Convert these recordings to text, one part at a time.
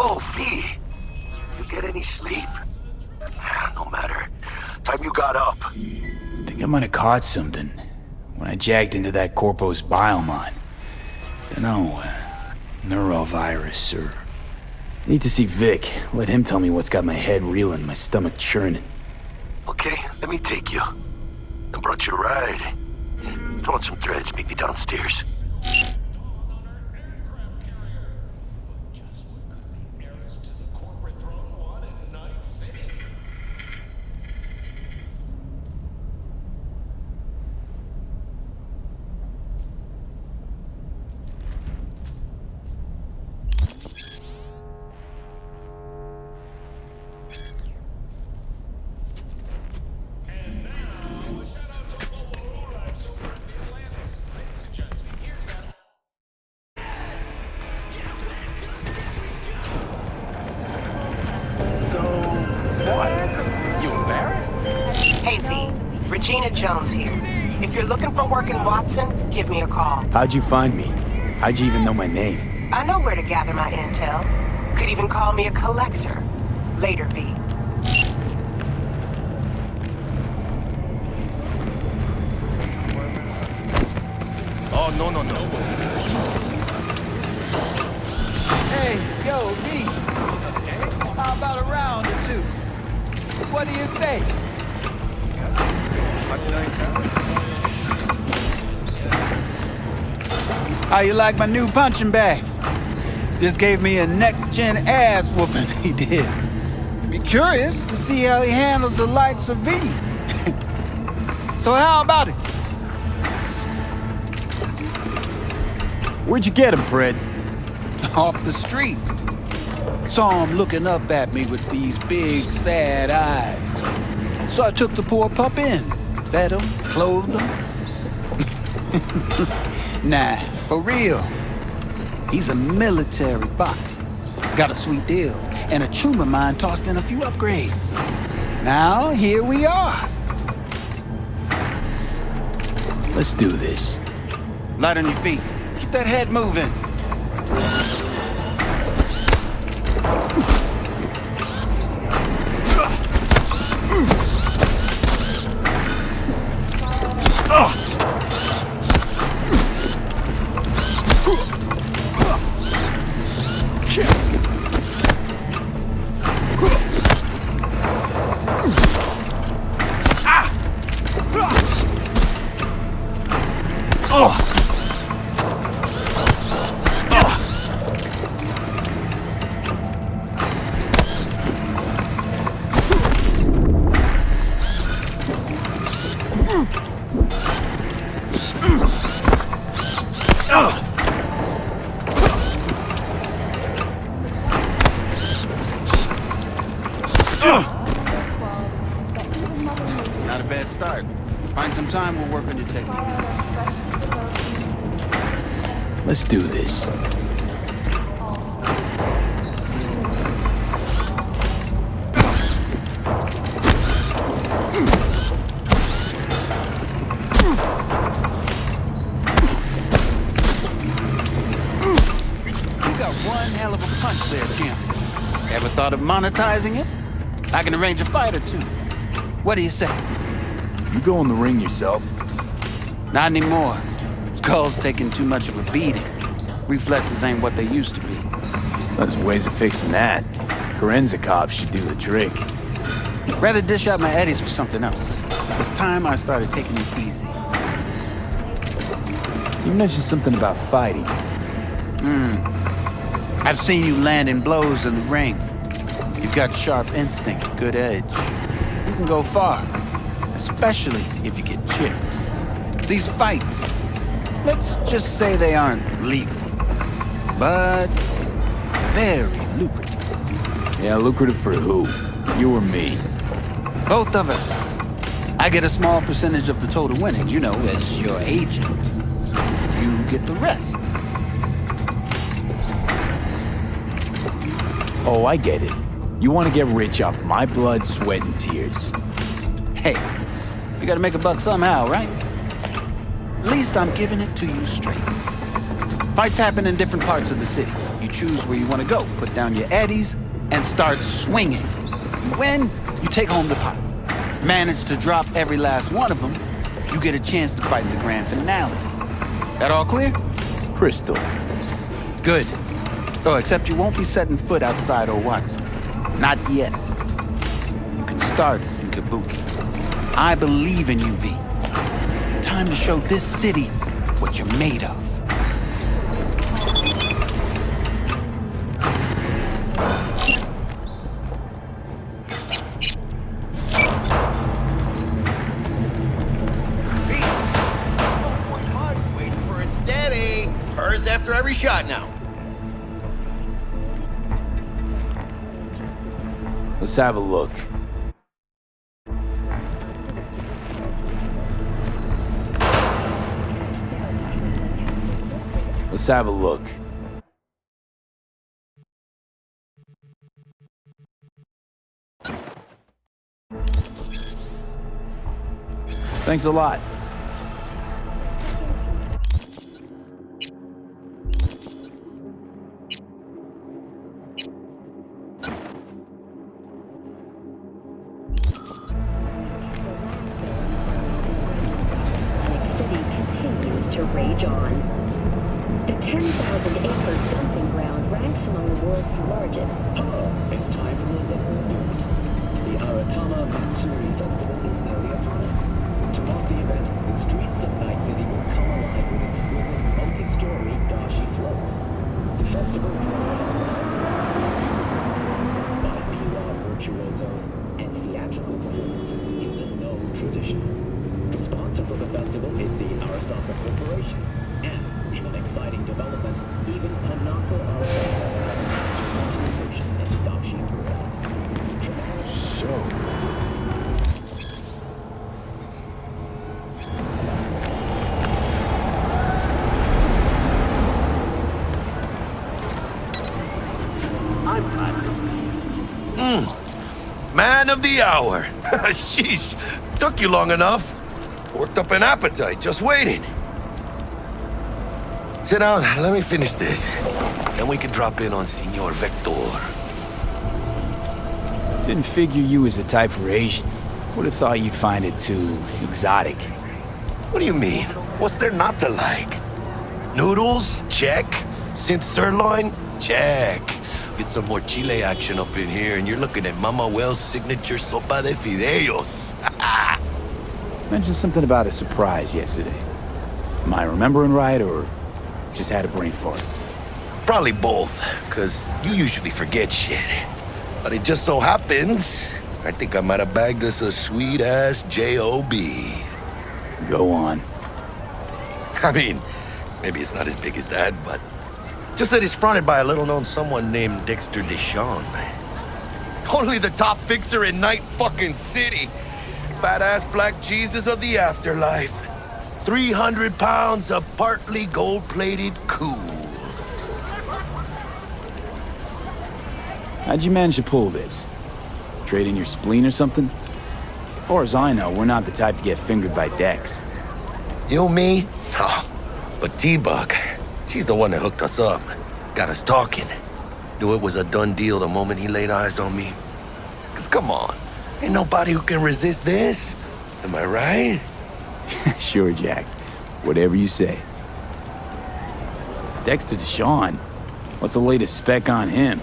Yo, V, you get any sleep? No matter. Time you got up. Think I might have caught something when I jagged into that Corpo's biomon. Dunno, neurovirus or... Need to see Vic. Let him tell me what's got my head reeling, my stomach churning. Okay, let me take you. I brought you a ride. Throw on some threads, meet me downstairs. Hey V, Regina Jones here. If you're looking for work in Watson, give me a call. How'd you find me? How'd you even know my name? I know where to gather my intel. Could even call me a collector. Later, V. Oh, no. Hey, yo, V. How about a round or two? What do you say? How you like my new punching bag? Just gave me a next-gen ass whooping, he did. Be curious to see how he handles the likes of V. So how about it? Where'd you get him, Fred? Off the street. Saw him looking up at me with these big, sad eyes. So I took the poor pup in. Fed him, clothed him. Nah, for real. He's a military boss. Got a sweet deal, and a tumor mine tossed in a few upgrades. Now, here we are. Let's do this. Light on your feet. Keep that head moving. Not a bad start. Find some time, we'll work on your technique. Let's do this. You got one hell of a punch there, champ. Ever thought of monetizing it? I can arrange a fight or two. What do you say? You go in the ring yourself. Not anymore. Skull's taking too much of a beating. Reflexes ain't what they used to be. There's ways of fixing that. Korenzikov should do the trick. Rather dish out my eddies for something else. It's time I started taking it easy. You mentioned something about fighting. I've seen you landing blows in the ring. You've got sharp instinct, good edge. You can go far, especially if you get chipped. These fights, let's just say they aren't legal, but very lucrative. Yeah, lucrative for who? You or me? Both of us. I get a small percentage of the total winnings, you know, as your agent. You get the rest. Oh, I get it. You want to get rich off my blood, sweat, and tears. Hey, you gotta make a buck somehow, right? At least I'm giving it to you straight. Fights happen in different parts of the city. You choose where you want to go, put down your eddies, and start swinging. You win, you take home the pot. Manage to drop every last one of them, you get a chance to fight in the grand finale. That all clear? Crystal. Good. Oh, except you won't be setting foot outside or what? Not yet. You can start in Kabuki. I believe in you, V. Time to show this city what you're made of. Waiting for it steady. Hers after every shot now. Let's have a look. Let's have a look. Thanks a lot. City continues to rage on. The 10,000-acre dumping ground ranks among the world's largest. Hello, it's time for the local news. The Aratama Matsuri Festival is nearly upon us. To mark the event, the streets of Night City will come alive with exquisite multi-story dashi floats. The festival performances by biwa virtuosos and theatrical performances in the No tradition. The sponsor for the festival is the Arasaka Corporation, and in an exciting development, even Anako Arasaka participation in the dashi world. So. Man of the hour. Sheesh, took you long enough. Worked up an appetite, just waiting. Sit down, let me finish this. Then we can drop in on Senor Vector. Didn't figure you was the type for Asian. Would have thought you'd find it too exotic. What do you mean? What's there not to like? Noodles? Check. Synth sirloin? Check. Get some more Chile action up in here, and you're looking at Mama Wells' signature sopa de fideos. Mentioned something about a surprise yesterday. Am I remembering right, or just had a brain fart? Probably both, because you usually forget shit. But it just so happens, I think I might have bagged us a sweet-ass J.O.B. Go on. I mean, maybe it's not as big as that, but just that it's fronted by a little-known someone named Dexter Deshawn. Only the top fixer in Night fucking City. Fat-ass black Jesus of the afterlife. 300 pounds of partly gold-plated cool. How'd you manage to pull this? Trade in your spleen or something? As far as I know, we're not the type to get fingered by Dex. You, me? Oh, but T-Bug, she's the one that hooked us up. Got us talking. Knew it was a done deal the moment he laid eyes on me. 'Cause come on, ain't nobody who can resist this. Am I right? Sure, Jack. Whatever you say. Dexter Deshawn? What's the latest spec on him?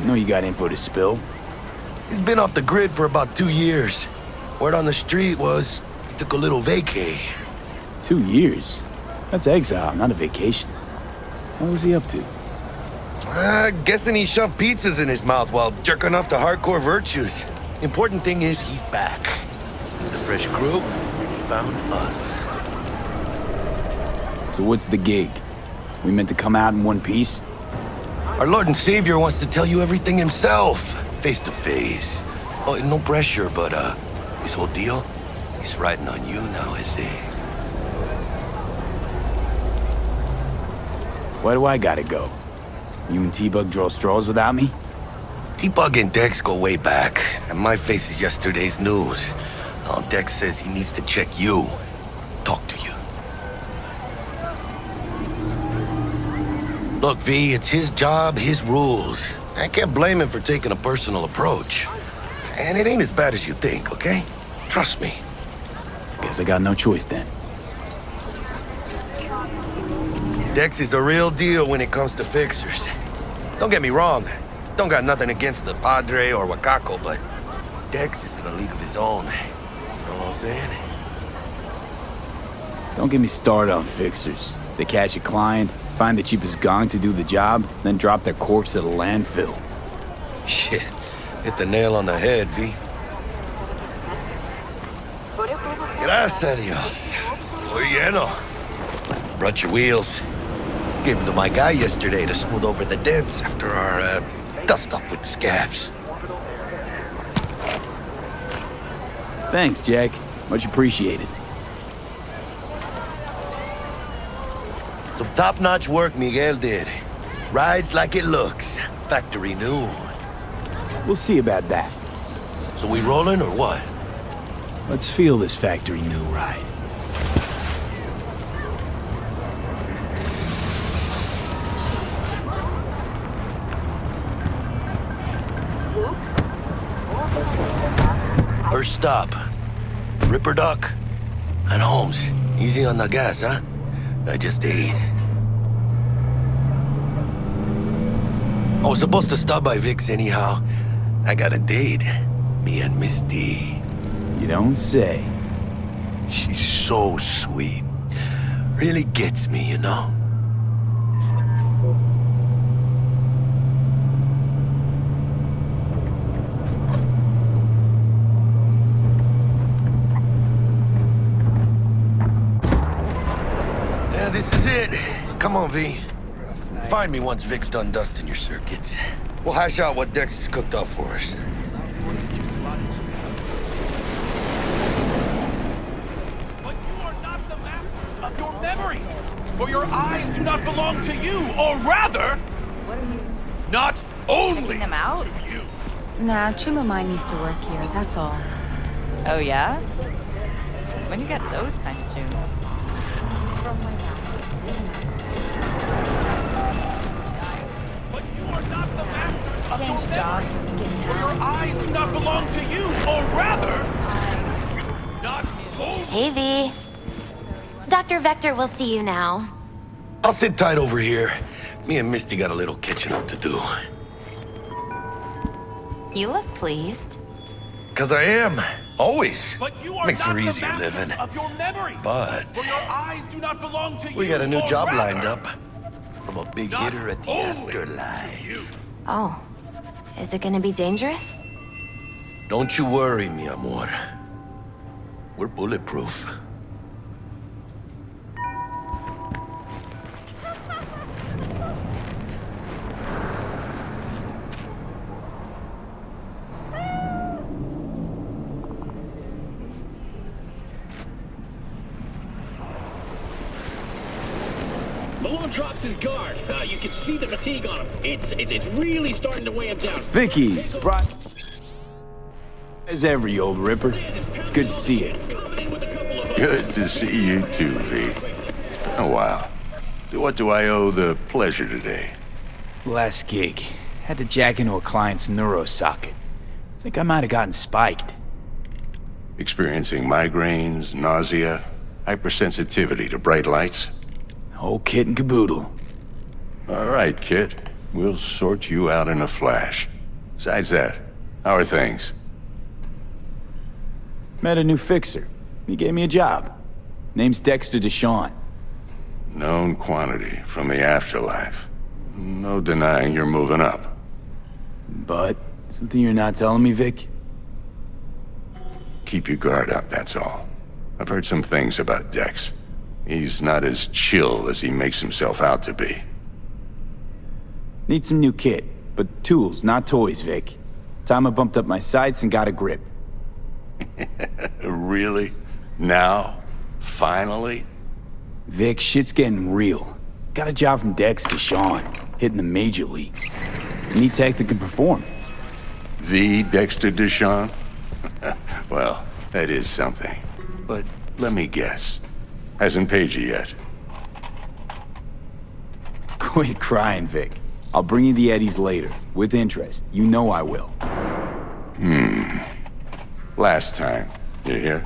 I know you got info to spill. He's been off the grid for about 2 years. Word on the street was he took a little vacay. 2 years? That's exile, not a vacation. What was he up to? Guessing he shoved pizzas in his mouth while jerking off to hardcore virtues. Important thing is he's back. He's a fresh crew, and he found us. So what's the gig? We meant to come out in one piece? Our Lord and Savior wants to tell you everything himself, face to face. Oh, no pressure, but his whole deal, he's riding on you now, is he? Why do I gotta go? You and T-Bug draw straws without me? T-Bug and Dex go way back, and my face is yesterday's news. Now Dex says he needs to check you, talk to you. Look, V, it's his job, his rules. I can't blame him for taking a personal approach. And it ain't as bad as you think, okay? Trust me. Guess I got no choice then. Dex is a real deal when it comes to fixers. Don't get me wrong. Don't got nothing against the Padre or Wakako, but Dex is in a league of his own. You know what I'm saying? Don't get me started on fixers. They catch a client, find the cheapest gong to do the job, then drop their corpse at a landfill. Shit. Hit the nail on the head, V. Gracias a Dios. Muy lleno. Brought your wheels. Gave them to my guy yesterday to smooth over the dents after our dust-up with the scabs. Thanks, Jack. Much appreciated. Some top-notch work Miguel did. Rides like it looks. Factory new. We'll see about that. So we rolling or what? Let's feel this factory new ride. First stop. Ripper Duck and Holmes. Easy on the gas, huh? I just ate. I was supposed to stop by Vic's anyhow. I got a date. Me and Misty. You don't say. She's so sweet. Really gets me, you know? Yeah, this is it. Come on, V. Find me once Vic's done dusting your circuits. We'll hash out what Dex has cooked up for us. But you are not the masters of your memories, for your eyes do not belong to you, or rather, not only Checking them out? to you. Nah, Chum of mine used to work here, that's all. Oh, yeah? When you get those kind of tunes? But you are not the masters of Change your jobs memories, and skin for your eyes do not belong to you, or rather, not only. Hey, V. Dr. Vector will see you now. I'll sit tight over here. Me and Misty got a little catching up to do. You look pleased. 'Cause I am. Always. But you are Makes not for the easier masters living. of your memories, But for your eyes do not belong to you. we got a new or job rather, lined up from a big not hitter at the only afterlife. to you. Oh, is it gonna be dangerous? Don't you worry, mi amor. We're bulletproof. Malone drops his guard. You can see the fatigue on him. It's really starting to weigh him down. Vicky, surprise. As every old ripper. It's good to see you. Good to see you too, V. It's been a while. To what do I owe the pleasure today? Last gig. Had to jack into a client's neuro socket. Think I might have gotten spiked. Experiencing migraines, nausea, hypersensitivity to bright lights? Whole kit and caboodle. All right, kid. We'll sort you out in a flash. Besides that, how are things? Met a new fixer. He gave me a job. Name's Dexter Deshawn. Known quantity from the afterlife. No denying you're moving up. But, something you're not telling me, Vic? Keep your guard up, that's all. I've heard some things about Dex. He's not as chill as he makes himself out to be. Need some new kit, but tools, not toys, Vic. Time I bumped up my sights and got a grip. Really? Now? Finally? Vic, shit's getting real. Got a job from Dex to Sean, hitting the major leagues. Need tech that can perform. The Dexter Deshawn? Well, that is something. But let me guess. Hasn't paid you yet. Quit crying, Vic. I'll bring you the eddies later, with interest. You know I will. Last time. You hear?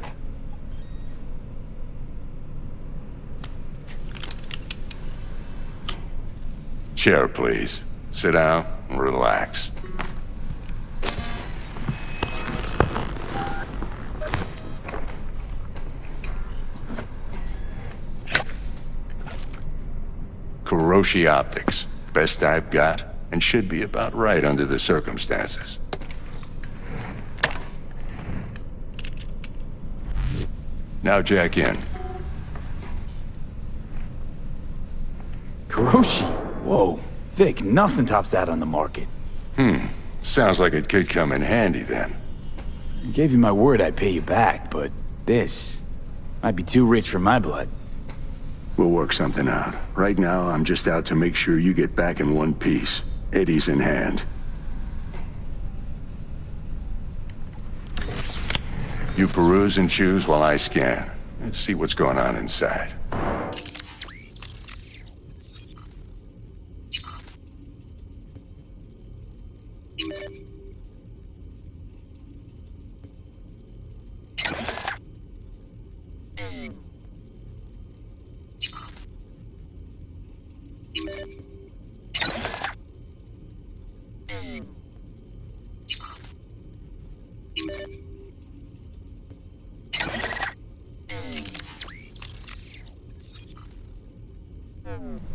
Chair, please. Sit down and relax. Kuroshi Optics. Best I've got, and should be about right under the circumstances. Now jack in. Kuroshi? Whoa. Vic, nothing tops that on the market. Sounds like it could come in handy then. I gave you my word I'd pay you back, but this might be too rich for my blood. We'll work something out. Right now, I'm just out to make sure you get back in one piece. Eddie's in hand. You peruse and choose while I scan. Let's see what's going on inside.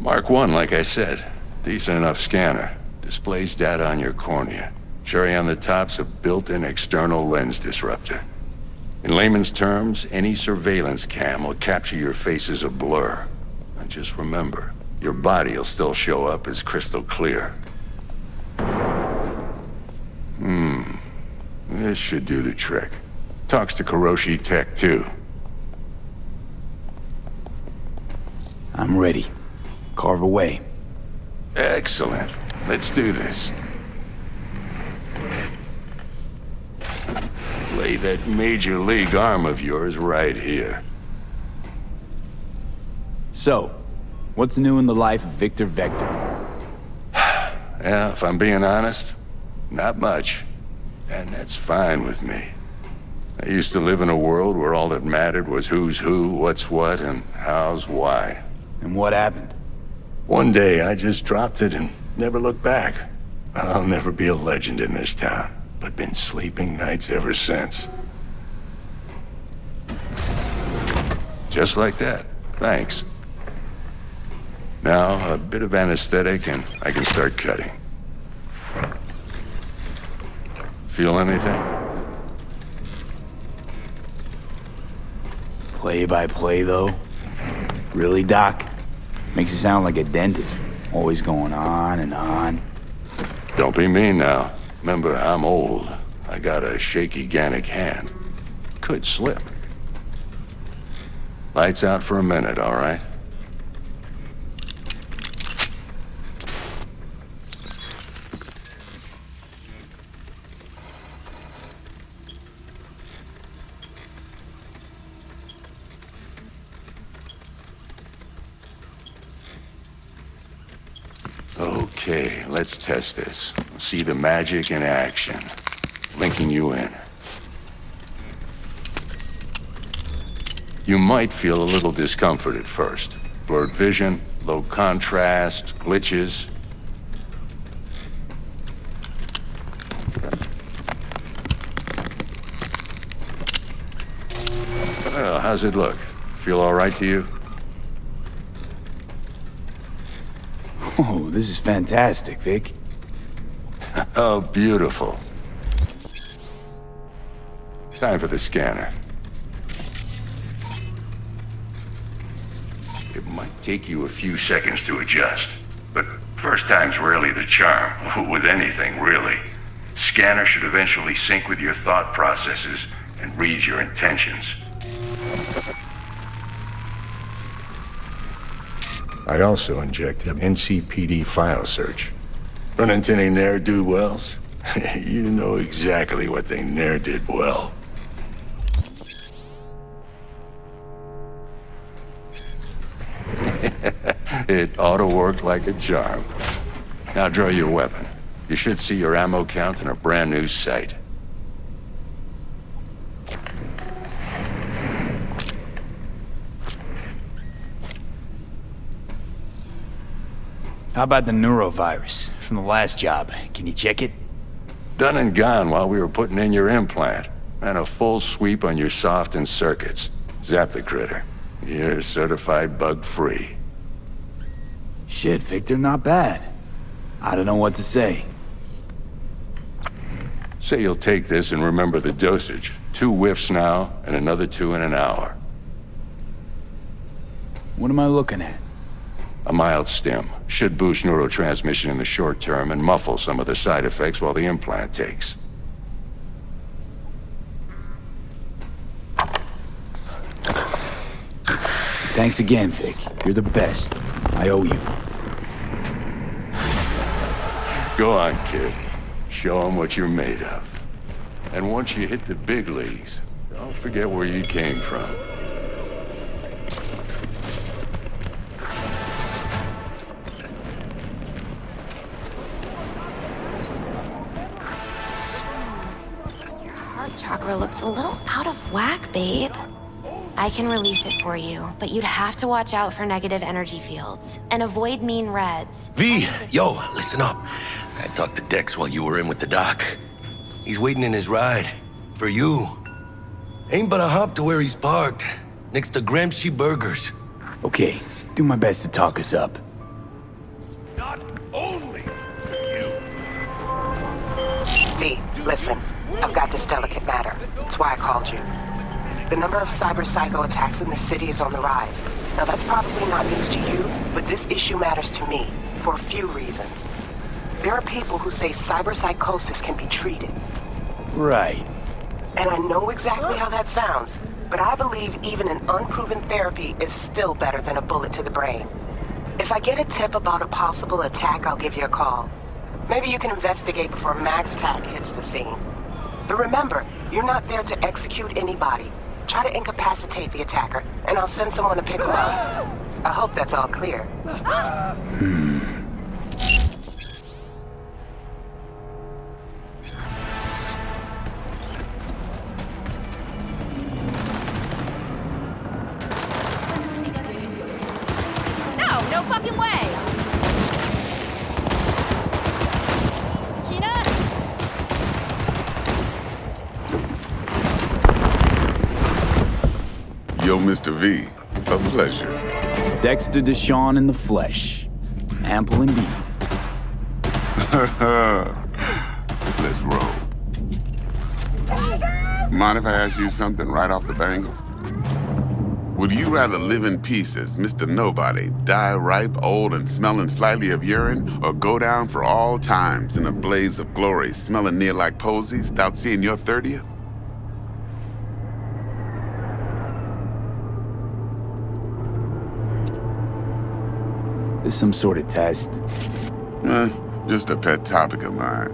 Mark 1, like I said. Decent enough scanner. Displays data on your cornea. Cherry on the top's a built-in external lens disruptor. In layman's terms, any surveillance cam will capture your face as a blur. And just remember, your body will still show up as crystal clear. This should do the trick. Talks to Kuroshi Tech, too. I'm ready. Carve away. Excellent. Let's do this. Lay that major league arm of yours right here. So, what's new in the life of Victor Vector? Yeah, if I'm being honest, not much. And that's fine with me. I used to live in a world where all that mattered was who's who, what's what, and how's why. And what happened? One day, I just dropped it and never looked back. I'll never be a legend in this town, but been sleeping nights ever since. Just like that. Thanks. Now, a bit of anesthetic and I can start cutting. Feel anything? Play-by-play, though? Really, Doc? Makes it sound like a dentist. Always going on and on. Don't be mean now. Remember, I'm old. I got a shaky Gannic hand. Could slip. Lights out for a minute, all right? Okay, let's test this. See the magic in action. Linking you in. You might feel a little discomfort at first. Blurred vision, low contrast, glitches. Well, how's it look? Feel all right to you? Oh, this is fantastic, Vic. Oh, beautiful. Time for the scanner. It might take you a few seconds to adjust, but first time's rarely the charm, with anything, really. Scanner should eventually sync with your thought processes and read your intentions. I also injected an NCPD file search. Run into any ne'er-do-wells? You know exactly what they ne'er did well. It ought to work like a charm. Now draw your weapon. You should see your ammo count in a brand new sight. How about the neurovirus from the last job? Can you check it? Done and gone while we were putting in your implant. And a full sweep on your soft and circuits. Zap the critter. You're certified bug-free. Shit, Victor, not bad. I don't know what to say. Say you'll take this and remember the dosage. 2 whiffs now, and another 2 in an hour. What am I looking at? A mild stim. Should boost neurotransmission in the short term and muffle some of the side effects while the implant takes. Thanks again, Vic. You're the best. I owe you. Go on, kid. Show them what you're made of. And once you hit the big leagues, don't forget where you came from. Heart chakra looks a little out of whack, babe. I can release it for you, but you'd have to watch out for negative energy fields and avoid mean reds. V, yo, listen up. I talked to Dex while you were in with the doc. He's waiting in his ride. For you. Ain't but a hop to where he's parked. Next to Gramsci Burgers. Okay, do my best to talk us up. Not only you. V, listen. I've got this delicate matter. That's why I called you. The number of cyber-psycho attacks in the city is on the rise. Now that's probably not news to you, but this issue matters to me for a few reasons. There are people who say cyberpsychosis can be treated. Right. And I know exactly how that sounds, but I believe even an unproven therapy is still better than a bullet to the brain. If I get a tip about a possible attack, I'll give you a call. Maybe you can investigate before Max Tack hits the scene. But remember, you're not there to execute anybody. Try to incapacitate the attacker, and I'll send someone to pick him up. I hope that's all clear. No fucking way! Yo, Mr. V, a pleasure. Dexter Deshawn in the flesh. Ample indeed. Let's roll. Mind if I ask you something right off the bangle? Would you rather live in peace as Mr. Nobody, die ripe, old, and smelling slightly of urine, or go down for all times in a blaze of glory, smelling near like posies, without seeing your 30th? This some sort of test? Just a pet topic of mine.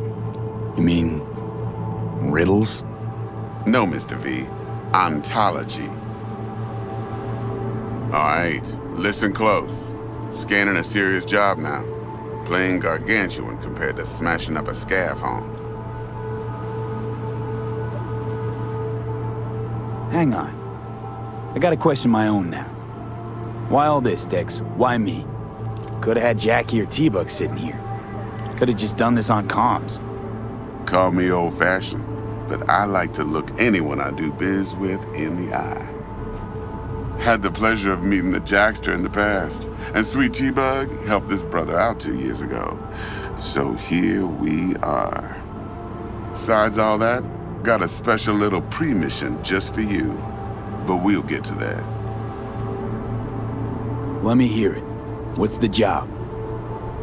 You mean riddles? No, Mr. V. Ontology. All right, listen close. Scanning a serious job now. Playing gargantuan compared to smashing up a scav home. Hang on. I got a question of my own now. Why all this, Dex? Why me? Could've had Jackie or T-Bug sitting here. Could've just done this on comms. Call me old-fashioned, but I like to look anyone I do biz with in the eye. Had the pleasure of meeting the Jackster in the past, and sweet T-Bug helped this brother out 2 years ago. So here we are. Besides all that, got a special little pre-mission just for you, but we'll get to that. Let me hear it. What's the job?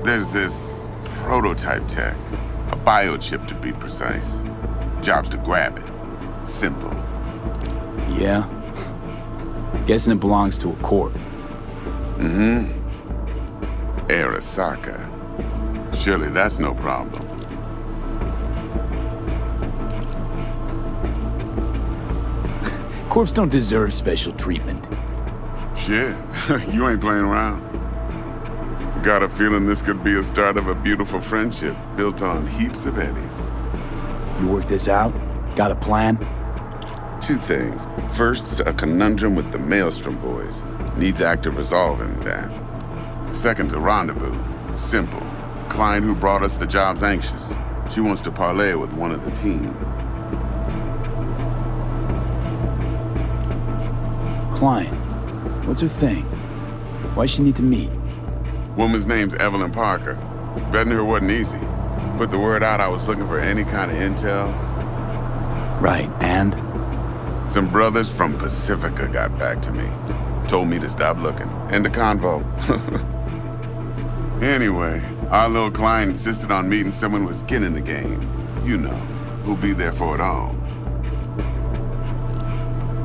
There's this prototype tech, a biochip to be precise. Job's to grab it. Simple. Yeah? Guessing it belongs to a corp. Mm-hmm. Arasaka. Surely that's no problem. Corps don't deserve special treatment. Shit, you ain't playing around. Got a feeling this could be a start of a beautiful friendship built on heaps of eddies. You work this out? Got a plan? Two things. First, a conundrum with the Maelstrom boys. Needs active resolving that. Second, a rendezvous. Simple. Client who brought us the job's anxious. She wants to parlay with one of the team. Client. What's her thing? Why she need to meet? Woman's name's Evelyn Parker. Vetting her wasn't easy. Put the word out I was looking for any kind of intel. Right, and? Some brothers from Pacifica got back to me. Told me to stop looking. End of convo. Anyway, our little client insisted on meeting someone with skin in the game. You know, who'll be there for it all.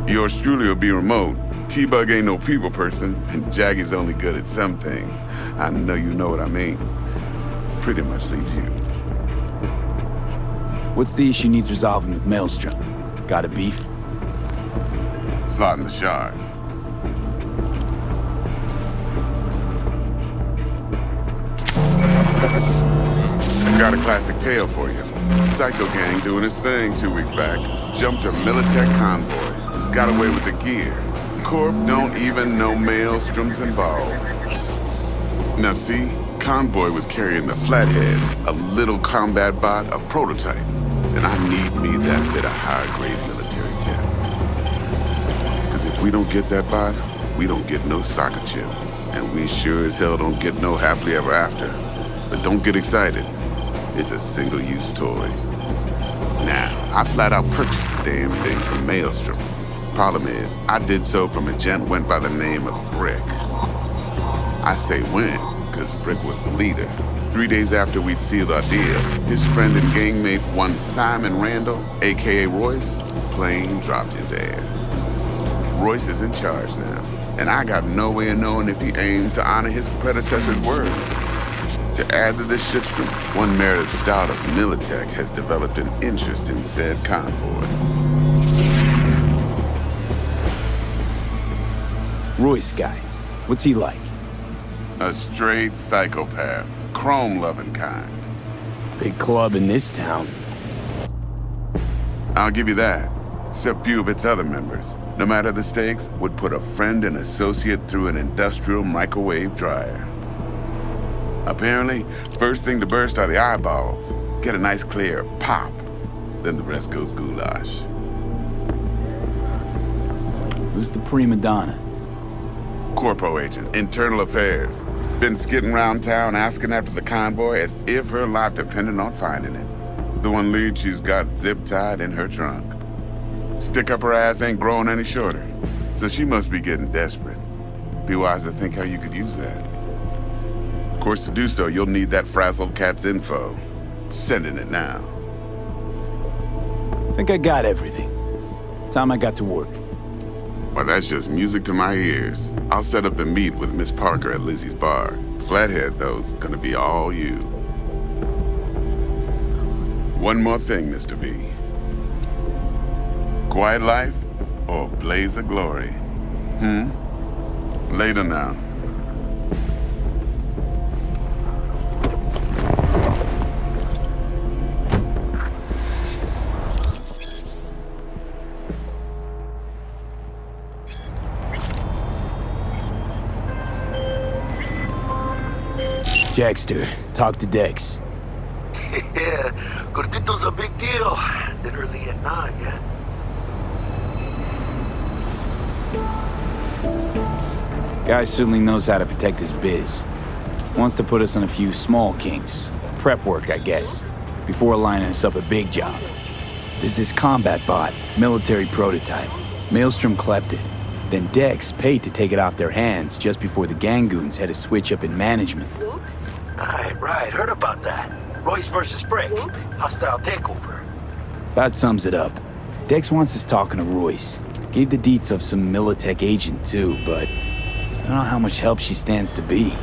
Yours truly will be remote. T-Bug ain't no people person, and Jaggy's only good at some things. I know you know what I mean. Pretty much leaves you. What's the issue needs resolving with Maelstrom? Got a beef? Slotting the shard. Got a classic tale for you. Psycho gang doing its thing 2 weeks back. Jumped a Militech convoy. Got away with the gear. Corp don't even know Maelstrom's involved. Now see, convoy was carrying the Flathead, a little combat bot, a prototype. And I need me that bit of high-grade military tech. Because if we don't get that bot, we don't get no soccer chip. And we sure as hell don't get no happily ever after. But don't get excited. It's a single-use toy. Now, I flat out purchased the damn thing from Maelstrom. Problem is, I did so from a gent went by the name of Brick. I say when, because Brick was the leader. 3 days after we'd sealed our deal, his friend and gangmate, one Simon Randall, a.k.a. Royce, plain dropped his ass. Royce is in charge now, and I got no way of knowing if he aims to honor his predecessor's word. To add to this shitstorm, one merited stout of Militech has developed an interest in said convoy. Royce guy. What's he like? A straight psychopath. Chrome-loving kind. Big club in this town. I'll give you that. Except few of its other members, no matter the stakes, would put a friend and associate through an industrial microwave dryer. Apparently, first thing to burst are the eyeballs. Get a nice clear pop. Then the rest goes goulash. Who's the prima donna? Corpo agent, internal affairs. Been skidding around town asking after the convoy as if her life depended on finding it. The one lead she's got zip-tied in her trunk. Stick up her ass ain't growing any shorter. So she must be getting desperate. Be wise to think how you could use that. Of course, to do so, you'll need that frazzled cat's info. Sending it now. Think I got everything. Time I got to work. Well, that's just music to my ears. I'll set up the meet with Miss Parker at Lizzie's bar. Flathead, though's gonna be all you. One more thing, Mr. V. Quiet life or blaze of glory? Later now. Jackster, talk to Dex. Yeah, Gordito's a big deal. Literally a naga. Guy certainly knows how to protect his biz. Wants to put us on a few small kinks. Prep work, I guess. Before lining us up a big job. There's this combat bot, military prototype. Maelstrom clept it. Then Dex paid to take it off their hands just before the Gangoons had a switch up in management. Right, heard about that. Royce versus Brick. Hostile takeover. About sums it up. Dex wants us talking to Royce. Gave the deets of some Militech agent too, but I don't know how much help she stands to be.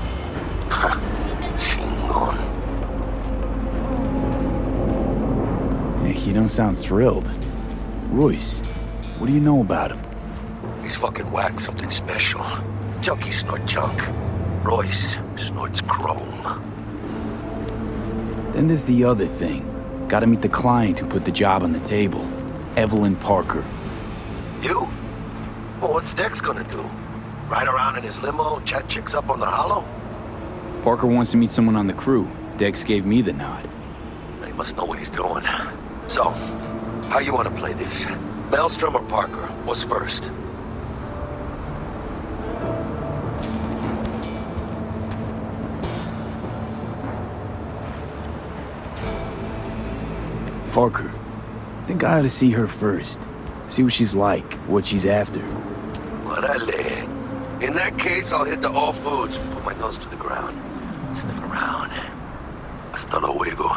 You don't sound thrilled. Royce, what do you know about him? He's fucking whack, something special. Junkie snort junk. Royce snorts chrome. Then there's the other thing. Gotta meet the client who put the job on the table. Evelyn Parker. You? Well, what's Dex gonna do? Ride around in his limo, chat chicks up on the hollow? Parker wants to meet someone on the crew. Dex gave me the nod. He must know what he's doing. So, how you want to play this? Maelstrom or Parker? What's first? Parker. Think I ought to see her first. See what she's like, what she's after. Orale. In that case, I'll hit the all foods, put my nose to the ground, sniff around. Hasta luego.